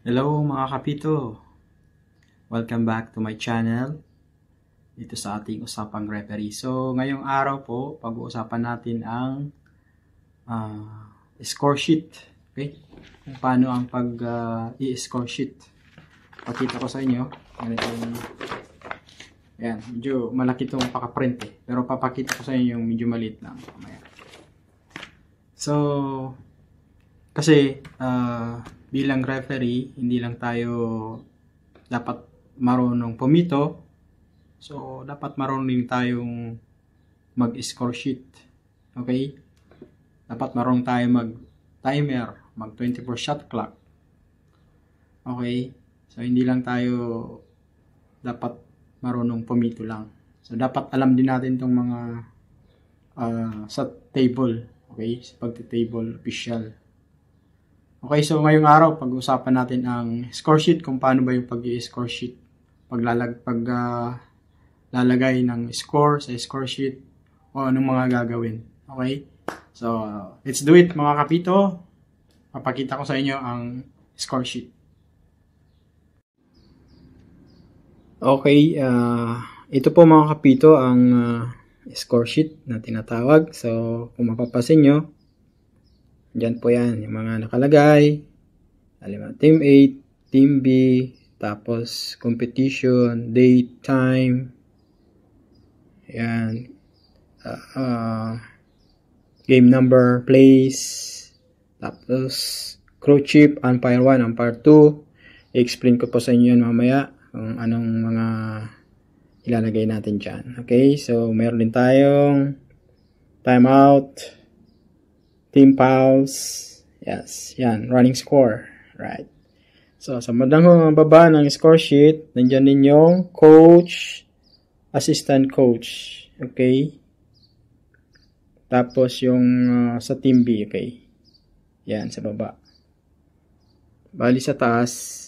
Hello mga kapito! Welcome back to my channel dito sa ating usapang referee. So ngayong araw po, pag-uusapan natin ang score sheet. Okay? Kung paano ang pag-i-score sheet. Pakita ko sa inyo. Ayan, medyo malaki itong pakaprint eh. Pero papakita ko sa inyo yung medyo maliit lang. So, kasi bilang referee, hindi lang tayo dapat marunong pumito. So, dapat marunong tayong mag-score sheet. Okay? Dapat marunong tayo mag-timer, mag-24 shot clock. Okay? So, hindi lang tayo dapat marunong pumito lang. So, dapat alam din natin itong mga sa table. Okay? Sa pagti-table official. Okay, so ngayong araw, pag-uusapan natin ang score sheet, kung paano ba yung pag-i-score sheet. Lalagay ng score sa score sheet o anong mga gagawin. Okay? So, let's do it mga kapito. Papakita ko sa inyo ang score sheet. Okay, ito po mga kapito ang score sheet na tinatawag. So, kung mapapasin nyo, dyan po yan, yung mga nakalagay. Team A, Team B, tapos competition, date, time. Yan. Game number, place. Tapos crew chief, umpire 1, umpire 2. I-explain ko po sa inyo yan mamaya kung anong mga ilalagay natin dyan. Okay, so meron din tayong timeout, team fouls, yes, yan, running score, right. So, sa bandang baba ng score sheet, nandiyan din yung coach, assistant coach, okay. Tapos yung sa team B, okay. Yan, sa baba. Bali sa taas,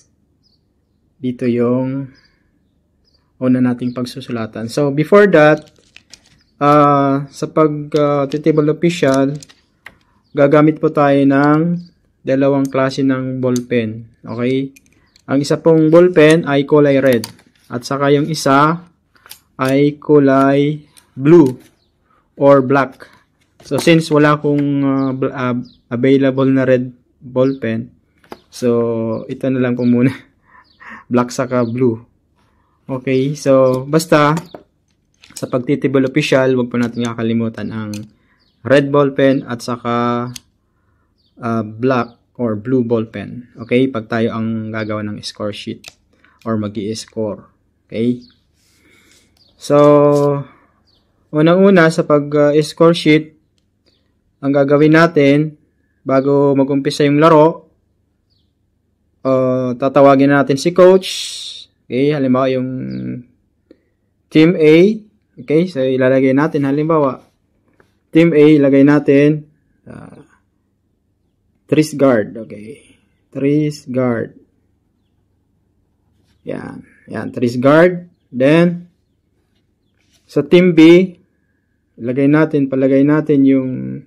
dito yung una nating pagsusulatan. So, before that, sa pag-table official, gagamit po tayo ng dalawang klase ng ballpen. Okay? Ang isa pong ballpen ay kulay red. At saka yung isa ay kulay blue or black. So, since wala akong available na red ballpen, so, ito na lang po muna. Black saka blue. Okay? So, basta, sa pagtitable official, wag po natin kakalimutan ang red ballpen at saka black or blue ballpen. Okay? Pag tayo ang gagawa ng score sheet or mag-i-score. Okay? So, unang-una sa pag-score sheet, ang gagawin natin bago mag-umpisa yung laro, tatawagin natin si coach. Okay? Halimbawa yung team A. Okay? So, ilalagay natin halimbawa Team A, ilagay natin Tris guard. Okay. Tris guard. Yan. Yan. Tris guard. Then, sa Team B, palagay natin yung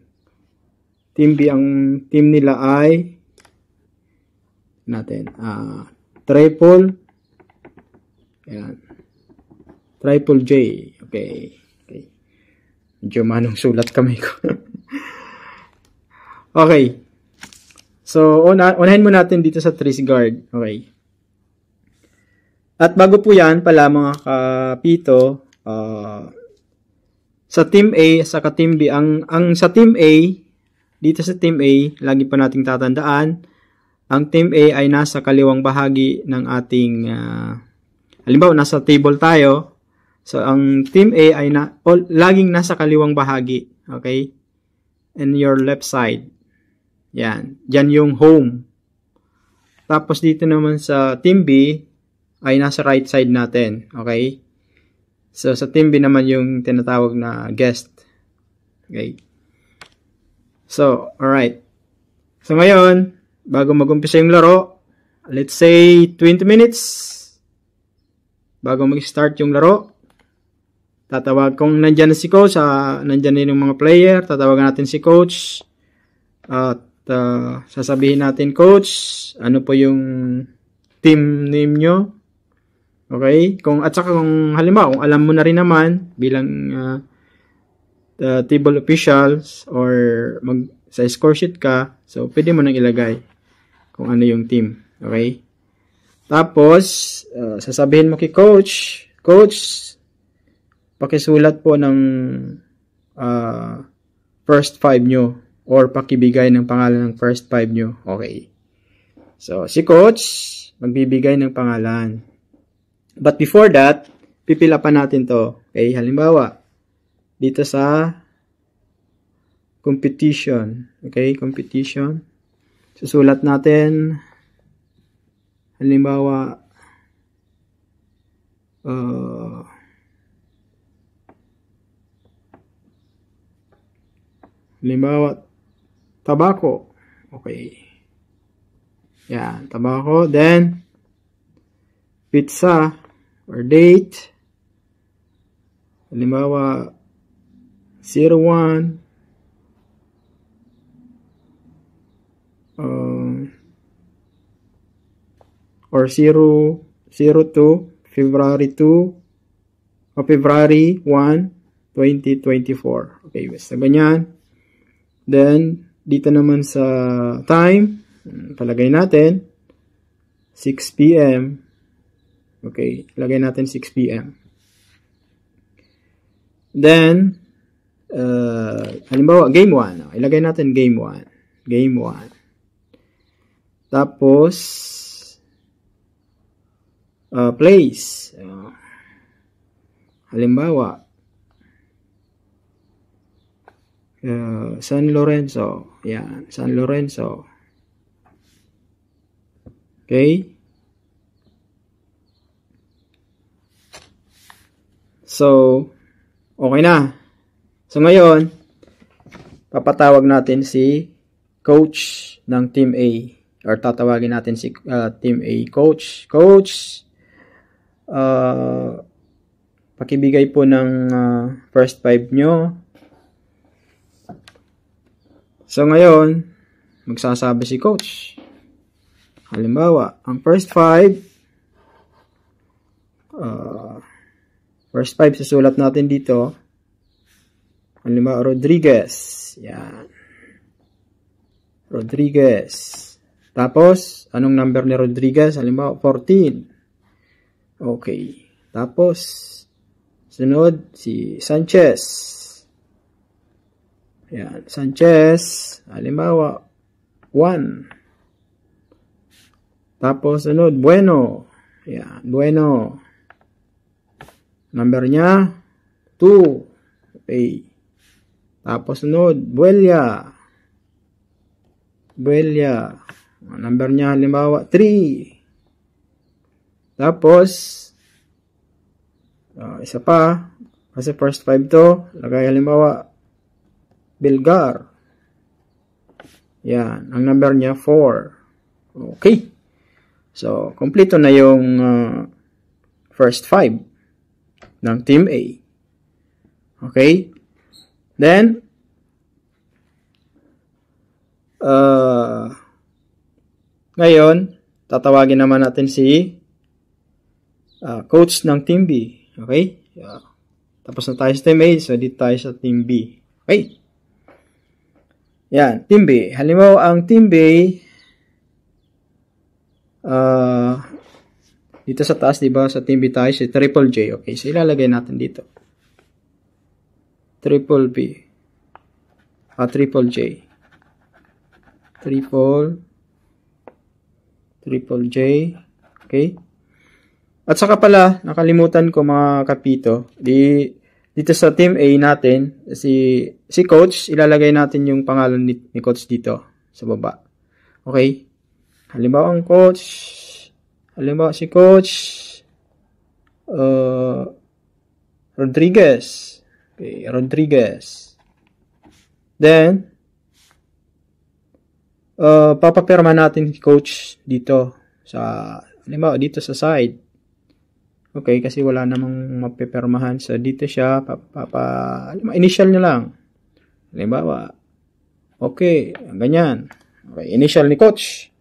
Team B, ang team nila ay triple. Yan. Triple J. Okay. Medyo manong sulat kamay ko. Okay. So, unahin mo natin dito sa Tris guard. Okay. At bago po yan pala mga kapito, sa Team A, sa Team B, ang sa Team A, dito sa Team A, lagi pa nating tatandaan, ang Team A ay nasa kaliwang bahagi ng ating, halimbawa, nasa table tayo. So, ang Team A ay laging nasa kaliwang bahagi. Okay? And your left side. Yan. Diyan yung home. Tapos, dito naman sa Team B, ay nasa right side natin. Okay? So, sa Team B naman yung tinatawag na guest. Okay? So, alright. So, ngayon, bago mag-umpisa yung laro, let's say 20 minutes. Bago mag-start yung laro, kung nandyan na si coach, nandyan na yung mga player, tatawagan natin si coach. At sasabihin natin, coach, ano po yung team name nyo. Okay? At saka kung halimbawa, kung alam mo na rin naman bilang table officials or sa score sheet ka, so pwede mo nang ilagay kung ano yung team. Okay? Tapos, sasabihin mo kay coach, pakisulat po ng first 5 nyo or pakibigay ng pangalan ng first 5 nyo. Okay. So, si coach, magbibigay ng pangalan. But before that, pipila pa natin to. Okay, halimbawa, dito sa competition. Okay, competition. Susulat natin, halimbawa, tobacco. Okay. Yan, tobacco. Then, pizza or date. Halimbawa, 01 or 002 February 2 o February 1 2024. Okay, basta ganyan. Then, dito naman sa time, palagay natin 6 p.m. Okay, lagay natin 6 p.m. Then, halimbawa, game 1. Ilagay natin game 1. Game 1. Tapos, place. Halimbawa, San Lorenzo. Yan, San Lorenzo. Okay? So, okay na. So, ngayon, papatawag natin si coach ng Team A. Or tatawagin natin si Team A. Coach, pakibigay po ng first 5 nyo. So, ngayon, magsasabi si coach. Halimbawa, ang first 5, susulat natin dito. Halimbawa, Rodriguez. Yan. Rodriguez. Tapos, anong number ni Rodriguez? Halimbawa, 14. Okay. Tapos, sunod, si Sanchez. Yan, Sanchez, halimbawa, 1. Tapos, sunod, Bueno. Yan, Bueno. Number niya, 2. Okay. Tapos, sunod, Buelia. Number niya, halimbawa, 3. Tapos, isa pa, kasi first 5 to, lagay halimbawa, Belgar. Yan. Ang number niya, 4. Okay. So, kompleto na yung first 5 ng Team A. Okay. Then, ngayon, tatawagin naman natin si coach ng Team B. Okay. Tapos na tayo sa Team A. So, dito tayo sa Team B. Okay. Yan, Team B. Halimbawa, ang Team B, dito sa taas, diba, sa Team B tayo, si Triple J. Okay, so ilalagay natin dito. Triple B. Triple J. Triple J. Okay. At saka pala, nakalimutan ko mga kapito, dito sa Team A natin, si coach, ilalagay natin yung pangalan ni coach dito sa baba. Okay? Halimbawa si coach Rodriguez. Okay, Rodriguez. Then, papapirma natin si coach dito halimbawa dito sa side. Okay, kasi wala namang mapipirmahan. So, dito siya, initial nyo lang. Halimbawa, okay, ganyan. Okay, initial ni coach.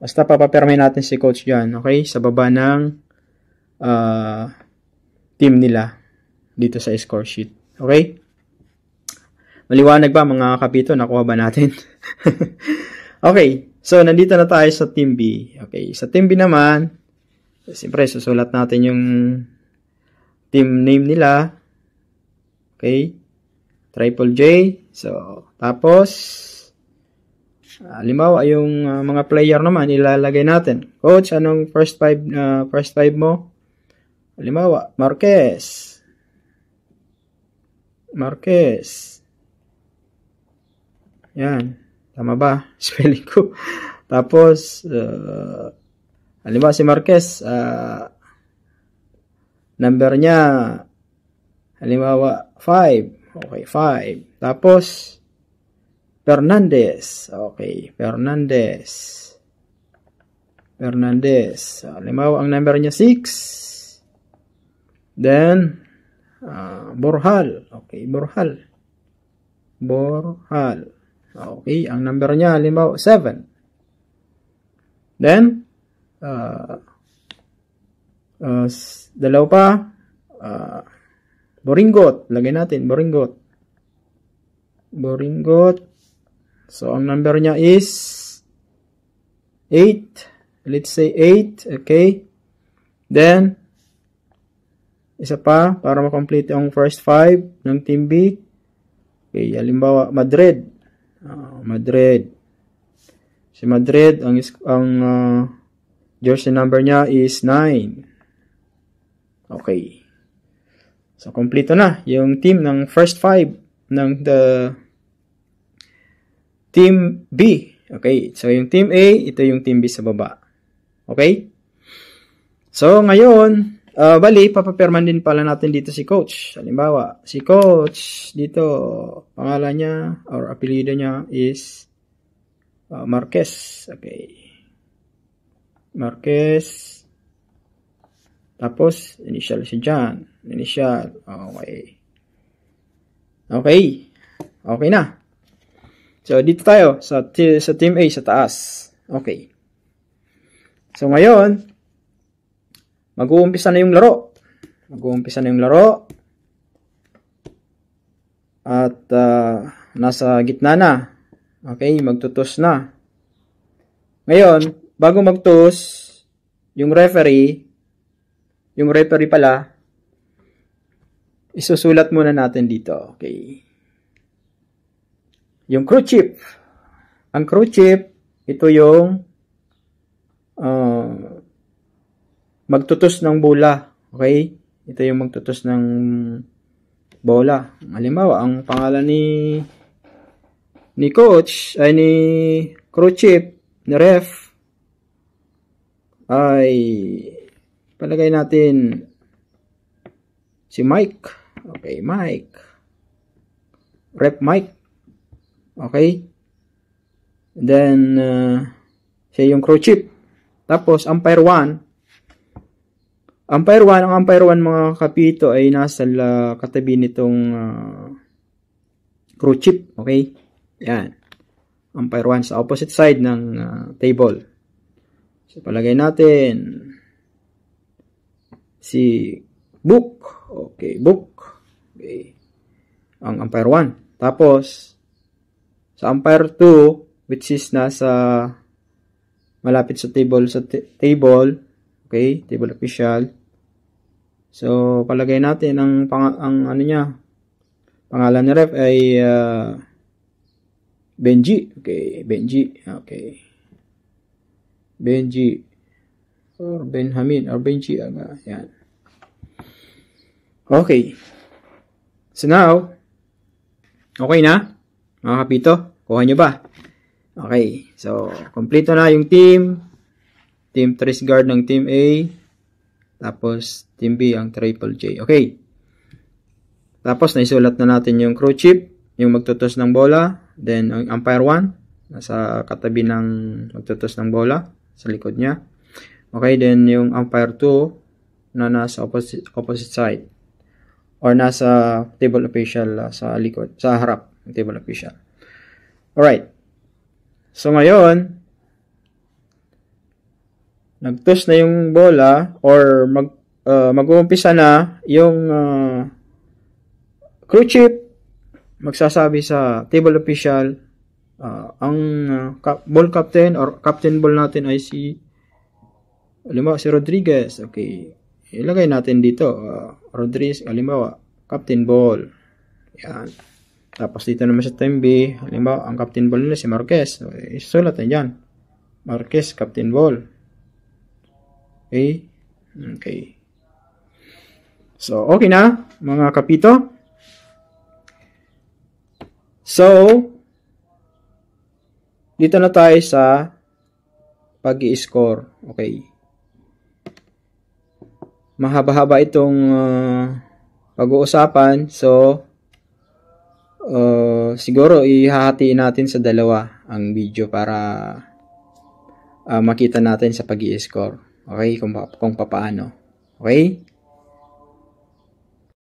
Basta papapirmahin natin si coach dyan, okay? Sa baba ng team nila dito sa score sheet. Okay? Maliwanag ba mga kapito? Nakuha ba natin? Okay. So, nandito na tayo sa Team B. Okay. Sa Team B naman, siyempre, susulat natin yung team name nila. Okay. Triple J. So, tapos, halimbawa, yung mga player naman, ilalagay natin. Coach, anong first five mo? Halimbawa, Marquez. Yan. Tama ba? Spelling ko. Tapos, halimbawa si Marquez, number niya, halimbawa, 5. Okay, 5. Tapos, Fernandez. Okay, Fernandez. Halimbawa, ang number niya, 6. Then, Borjal. Okay, Borjal. Okay, ang number niya, halimbawa, 7. Then, dalawa pa, Boringot. Lagay natin, Boringot. So, ang number niya is 8. Let's say 8. Okay. Then, isa pa, para makomplete ang first 5 ng Team B. Okay, halimbawa, Madrid. Si Madrid, ang jersey number niya is 9. Okay. So, kompleto na yung team ng first 5 ng the Team B. Okay. So, yung Team A, ito yung Team B sa baba. Okay? So, ngayon, papapirman din pala natin dito si Coach. Halimbawa, si Coach, dito, pangalan niya, or apelido niya is Marquez. Okay. Marquez. Tapos, initial si John. Initial. Okay. Okay na. So, dito tayo sa Team A sa taas. Okay. So, ngayon, mag-uumpisa na yung laro. At nasa gitna na. Okay, magtutos na. Ngayon, bago magtos, yung referee pala, isusulat muna natin dito. Okay. Yung crew chief. Ang crew chief, ito yung magtutos ng bola. Okay? Ito yung magtutos ng bola. Halimbawa, ang pangalan ni coach, ay ni crew chief, ni ref, ay palagay natin si Mike. Okay, Mike. Ref Mike. Okay? Then, siya yung crew chief. Tapos, umpire 1. Ang umpire 1 mga kapito ay nasa katabi nitong crew chief. Okay? Yan. Umpire 1 sa opposite side ng table. So, palagay natin si Book. Okay, Book. Okay. Ang umpire 1. Tapos, sa umpire 2, which is nasa malapit sa table, okay, table official. So, palagay natin ang ano niya, pangalan ni ref ay Benji. Okay, Benji. Okay. Benji or Benjamin or Benji. Yan. Okay. So now, okay na? Mga kapito, kuha nyo ba? Okay. So, kompleto na yung team. Team 3 guard ng Team A. Tapos, Team B ang Triple J. Okay. Tapos, naisulat na natin yung crew chief, yung magtutos ng bola. Then, ang umpire 1, nasa katabi ng magtutos ng bola, sa likod niya. Okay, then yung umpire 2, na nasa opposite side. Or nasa table official sa likod, sa harap ng table official. Alright. So, ngayon, nag-toss na yung bola or mag-uumpisa na yung crew chief, magsasabi sa table official, ang ball captain or captain ball natin ay si Rodriguez. Okay. Ilagay natin dito, Rodriguez, halimbawa, captain ball. Yan. Tapos dito naman sa time B, halimbawa, ang captain ball nila si Marquez. Okay. Isulat na dyan. Marquez, captain ball. Okay. Okay. So, okay na, mga kapito. So, dito na tayo sa pag-i-score. Okay. Mahaba-haba itong pag-uusapan. So, siguro ihahatiin natin sa dalawa ang video para makita natin sa pag-i-score. Okay? Kung papaano. Okay?